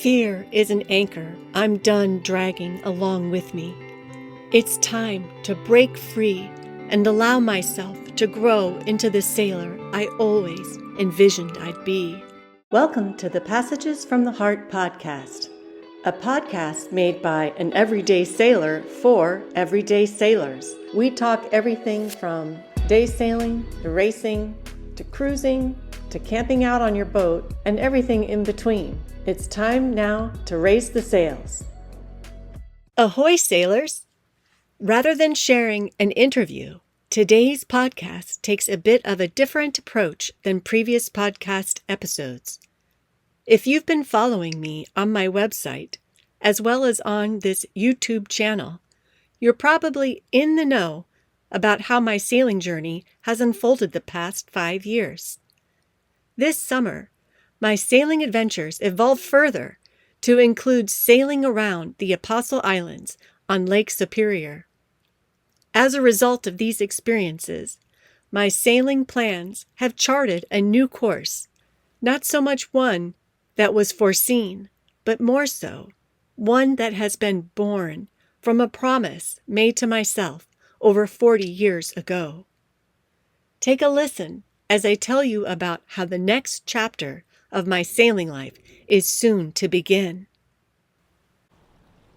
Fear is an anchor I'm done dragging along with me. It's time to break free and allow myself to grow into the sailor I always envisioned I'd be. Welcome to the Passages from the Heart podcast, a podcast made by an everyday sailor for everyday sailors. We talk everything from day sailing to racing to cruising to camping out on your boat and everything in between. It's time now to raise the sails. Ahoy, sailors! Rather than sharing an interview, today's podcast takes a bit of a different approach than previous podcast episodes. If you've been following me on my website, as well as on this YouTube channel, you're probably in the know about how my sailing journey has unfolded the past 5 years. This summer, my sailing adventures evolved further to include sailing around the Apostle Islands on Lake Superior. As a result of these experiences, my sailing plans have charted a new course, not so much one that was foreseen, but more so, one that has been born from a promise made to myself over 40 years ago. Take a listen as I tell you about how the next chapter of my sailing life is soon to begin.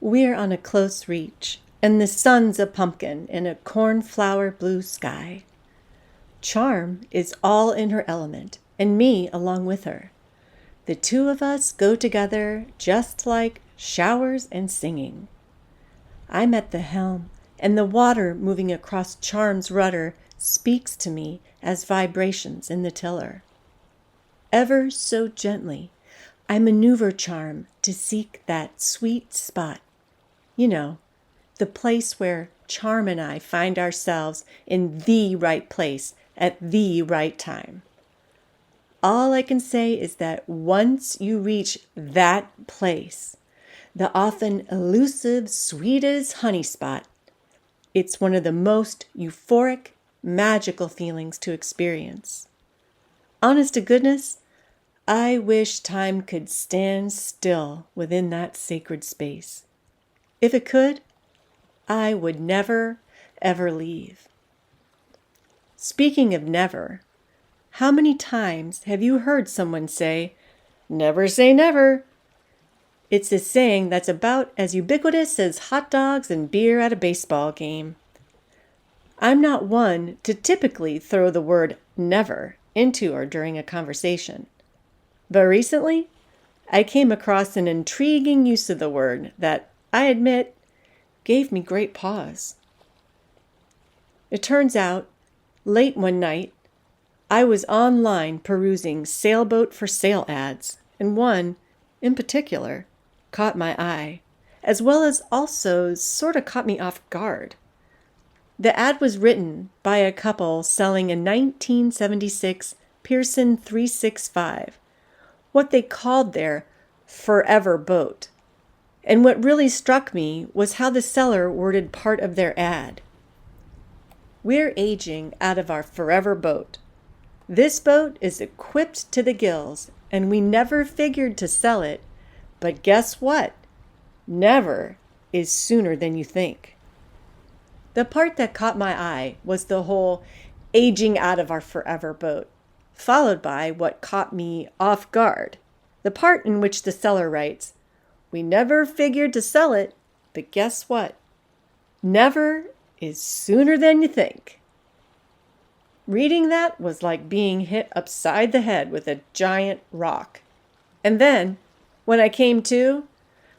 We're on a close reach, and the sun's a pumpkin in a cornflower blue sky. Charm is all in her element, and me along with her. The two of us go together just like showers and singing. I'm at the helm, and the water moving across Charm's rudder speaks to me as vibrations in the tiller. Ever so gently, I maneuver Charm to seek that sweet spot. You know, the place where Charm and I find ourselves in the right place at the right time. All I can say is that once you reach that place, the often elusive, sweet as honey spot, it's one of the most euphoric, magical feelings to experience. Honest to goodness, I wish time could stand still within that sacred space. If it could, I would never, ever leave. Speaking of never, how many times have you heard someone say, "Never say never"? It's a saying that's about as ubiquitous as hot dogs and beer at a baseball game. I'm not one to typically throw the word never into or during a conversation. But recently, I came across an intriguing use of the word that, I admit, gave me great pause. It turns out, late one night, I was online perusing sailboat for sale ads, and one, in particular, caught my eye, as well as also sort of caught me off guard. The ad was written by a couple selling a 1976 Pearson 365, what they called their forever boat. And what really struck me was how the seller worded part of their ad. "We're aging out of our forever boat. This boat is equipped to the gills, and we never figured to sell it, but guess what? Never is sooner than you think." The part that caught my eye was the whole aging out of our forever boat, followed by what caught me off guard, the part in which the seller writes, "We never figured to sell it, but guess what? Never is sooner than you think." Reading that was like being hit upside the head with a giant rock. And then, when I came to,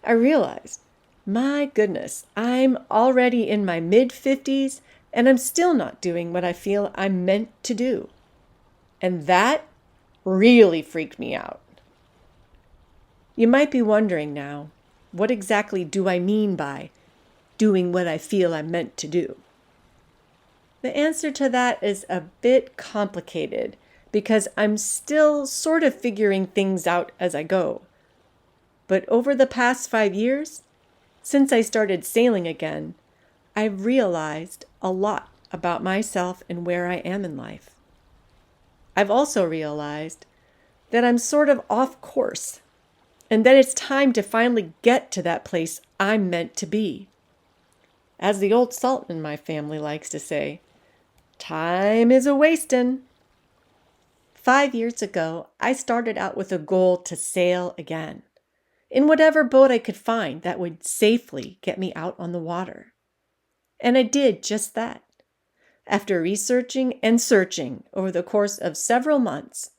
I realized, my goodness, I'm already in my mid-50s and I'm still not doing what I feel I'm meant to do. And that really freaked me out. You might be wondering now, what exactly do I mean by doing what I feel I'm meant to do? The answer to that is a bit complicated because I'm still sort of figuring things out as I go. But over the past 5 years, since I started sailing again, I've realized a lot about myself and where I am in life. I've also realized that I'm sort of off course and then it's time to finally get to that place I'm meant to be. As the old salt in my family likes to say, time is a-wastin'. 5 years ago, I started out with a goal to sail again, in whatever boat I could find that would safely get me out on the water. And I did just that. After researching and searching over the course of several months,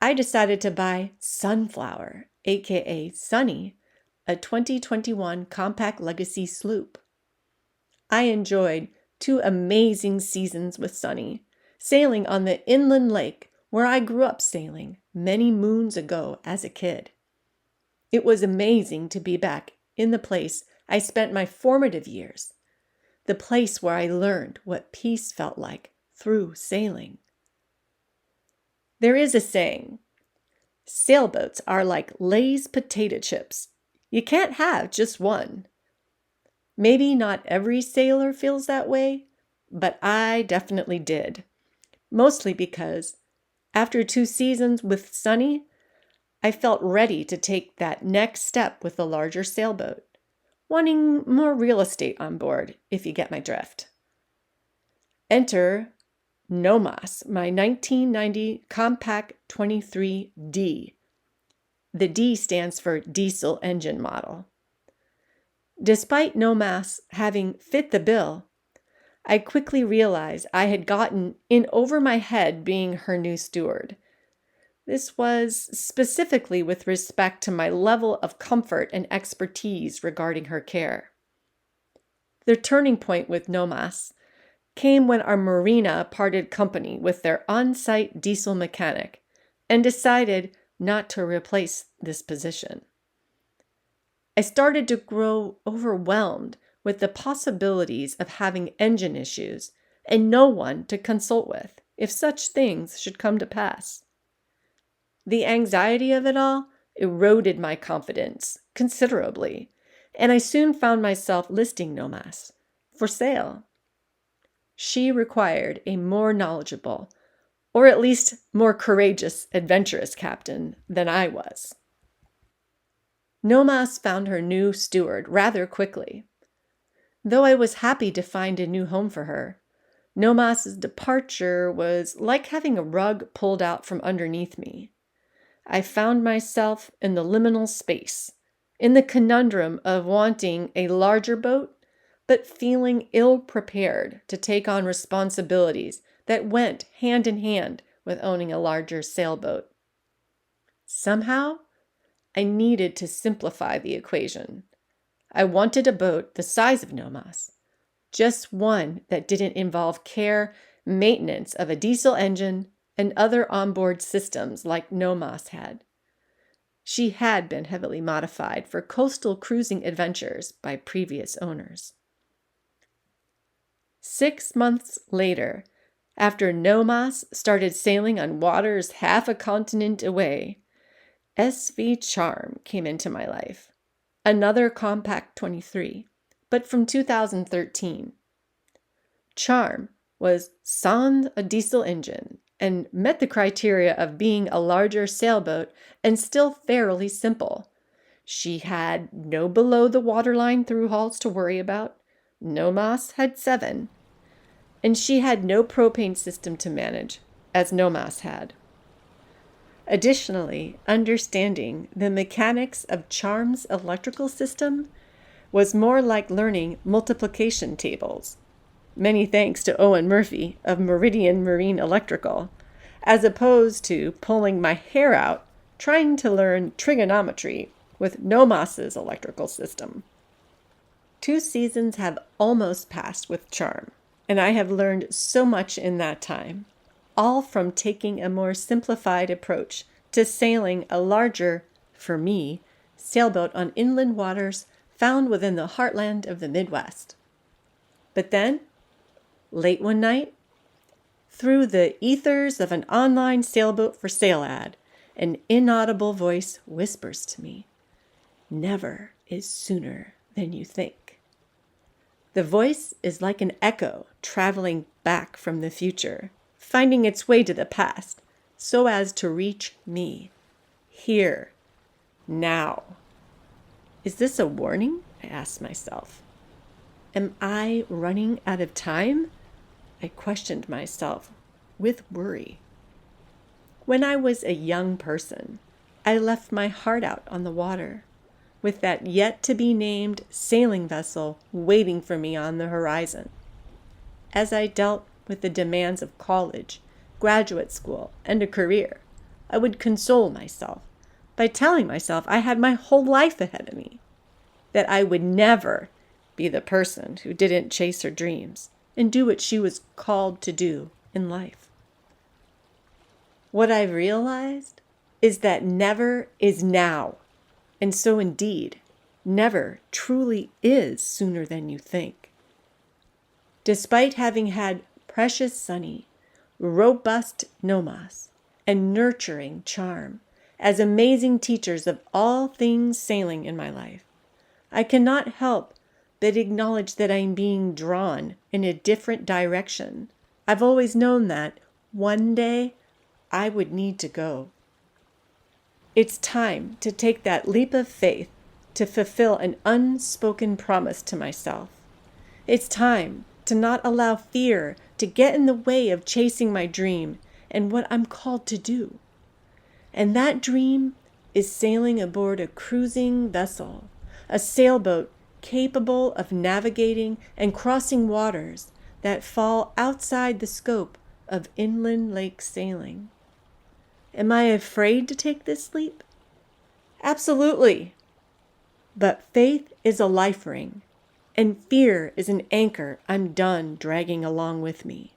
I decided to buy Sunflower, aka Sunny, a 2021 compact legacy sloop. I enjoyed 2 amazing seasons with Sunny, sailing on the inland lake where I grew up sailing many moons ago as a kid. It was amazing to be back in the place I spent my formative years, the place where I learned what peace felt like through sailing. There is a saying, sailboats are like Lay's potato chips. You can't have just one. Maybe not every sailor feels that way, but I definitely did. Mostly because after 2 seasons with Sunny, I felt ready to take that next step with a larger sailboat, wanting more real estate on board, if you get my drift. Enter Nomas, my 1990 Compact 23D. The D stands for diesel engine model. Despite Nomas having fit the bill, I quickly realized I had gotten in over my head being her new steward. This was specifically with respect to my level of comfort and expertise regarding her care. The turning point with Nomas came when our marina parted company with their on-site diesel mechanic and decided not to replace this position. I started to grow overwhelmed with the possibilities of having engine issues and no one to consult with if such things should come to pass. The anxiety of it all eroded my confidence considerably, and I soon found myself listing Nomas for sale. She required a more knowledgeable, or at least more courageous, adventurous captain than I was. Nomas found her new steward rather quickly. Though I was happy to find a new home for her, Nomas's departure was like having a rug pulled out from underneath me. I found myself in the liminal space, in the conundrum of wanting a larger boat, but feeling ill-prepared to take on responsibilities that went hand in hand with owning a larger sailboat. Somehow, I needed to simplify the equation. I wanted a boat the size of Nomas, just one that didn't involve care, maintenance of a diesel engine, and other onboard systems like Nomas had. She had been heavily modified for coastal cruising adventures by previous owners. 6 months later, after Nomas started sailing on waters half a continent away, SV Charm came into my life. Another Compact 23, but from 2013. Charm was sans a diesel engine and met the criteria of being a larger sailboat and still fairly simple. She had no below the waterline through hauls to worry about. Nomas had 7. And she had no propane system to manage, as Nomas had. Additionally, understanding the mechanics of Charm's electrical system was more like learning multiplication tables. Many thanks to Owen Murphy of Meridian Marine Electrical, as opposed to pulling my hair out trying to learn trigonometry with Nomas's electrical system. 2 seasons have almost passed with Charm, and I have learned so much in that time, all from taking a more simplified approach to sailing a larger, for me, sailboat on inland waters found within the heartland of the Midwest. But then, late one night, through the ethers of an online sailboat for sale ad, an inaudible voice whispers to me, "Never is sooner than you think." The voice is like an echo traveling back from the future, finding its way to the past so as to reach me, here, now. Is this a warning? I asked myself. Am I running out of time? I questioned myself with worry. When I was a young person, I left my heart out on the water, with that yet-to-be-named sailing vessel waiting for me on the horizon. As I dealt with the demands of college, graduate school, and a career, I would console myself by telling myself I had my whole life ahead of me, that I would never be the person who didn't chase her dreams and do what she was called to do in life. What I've realized is that never is now, and so indeed, never truly is sooner than you think. Despite having had precious sunny, robust nomas and nurturing charm as amazing teachers of all things sailing in my life, I cannot help but acknowledge that I'm being drawn in a different direction. I've always known that one day I would need to go. It's time to take that leap of faith to fulfill an unspoken promise to myself. It's time to not allow fear to get in the way of chasing my dream and what I'm called to do. And that dream is sailing aboard a cruising vessel, a sailboat capable of navigating and crossing waters that fall outside the scope of inland lake sailing. Am I afraid to take this leap? Absolutely. But faith is a life ring, and fear is an anchor I'm done dragging along with me.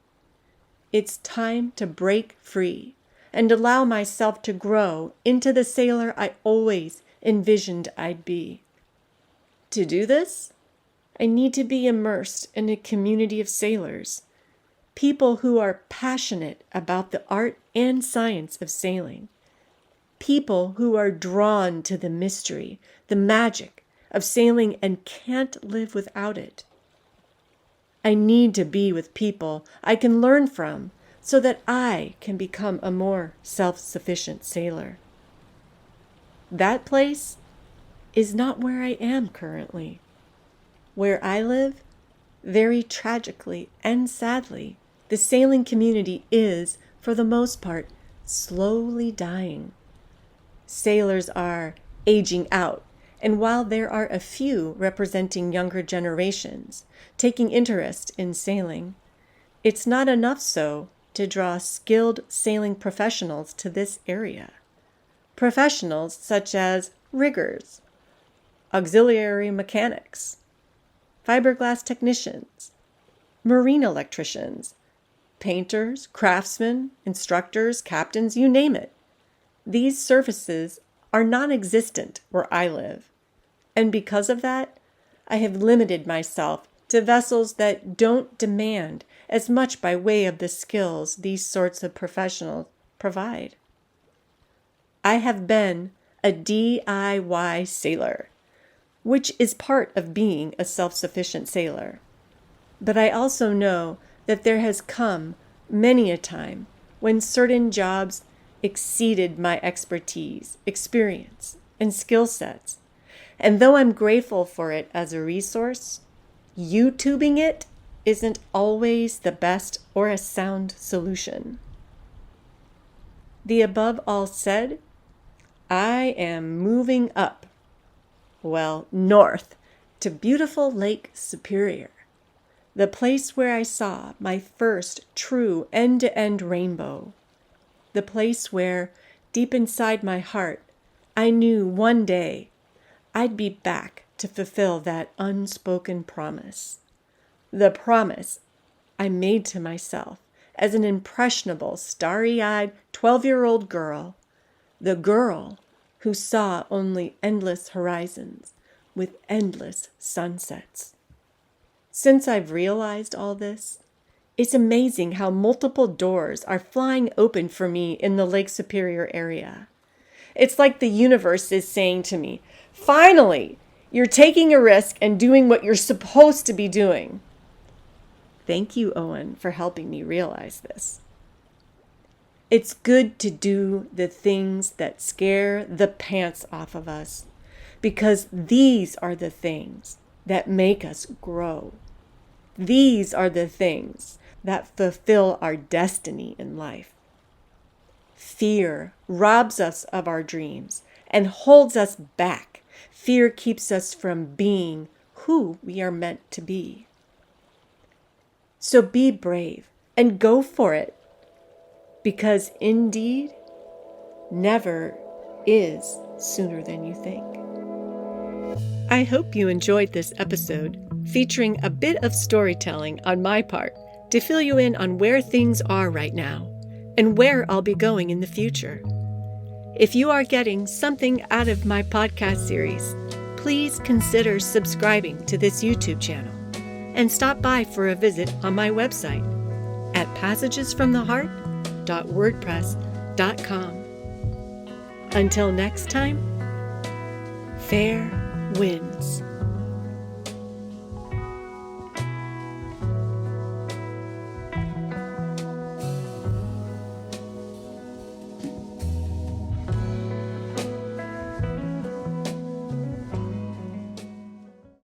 It's time to break free and allow myself to grow into the sailor I always envisioned I'd be. To do this, I need to be immersed in a community of sailors, people who are passionate about the art and science of sailing, people who are drawn to the mystery, the magic of sailing and can't live without it. I need to be with people I can learn from so that I can become a more self-sufficient sailor. That place is not where I am currently. Where I live, very tragically and sadly, the sailing community is, for the most part, slowly dying. Sailors are aging out, and while there are a few representing younger generations taking interest in sailing, it's not enough so to draw skilled sailing professionals to this area. Professionals such as riggers, auxiliary mechanics, fiberglass technicians, marine electricians, painters, craftsmen, instructors, captains, you name it. These services are non-existent where I live, and because of that, I have limited myself to vessels that don't demand as much by way of the skills these sorts of professionals provide. I have been a DIY sailor, which is part of being a self-sufficient sailor. But I also know that there has come many a time when certain jobs exceeded my expertise, experience, and skill sets. And though I'm grateful for it as a resource, YouTubing it isn't always the best or a sound solution. The above all said, I am moving up, north, to beautiful Lake Superior, the place where I saw my first true end-to-end rainbow, the place where, deep inside my heart, I knew one day I'd be back to fulfill that unspoken promise, the promise I made to myself as an impressionable, starry-eyed 12-year-old girl, the girl who saw only endless horizons with endless sunsets. Since I've realized all this, it's amazing how multiple doors are flying open for me in the Lake Superior area. It's like the universe is saying to me, finally, you're taking a risk and doing what you're supposed to be doing. Thank you, Owen, for helping me realize this. It's good to do the things that scare the pants off of us, because these are the things that make us grow. These are the things that fulfill our destiny in life. Fear robs us of our dreams and holds us back. Fear keeps us from being who we are meant to be. So be brave and go for it, because indeed, never is sooner than you think. I hope you enjoyed this episode, featuring a bit of storytelling on my part to fill you in on where things are right now and where I'll be going in the future. If you are getting something out of my podcast series, please consider subscribing to this YouTube channel and stop by for a visit on my website at passagesfromtheheart.wordpress.com. Until next time, fair winds.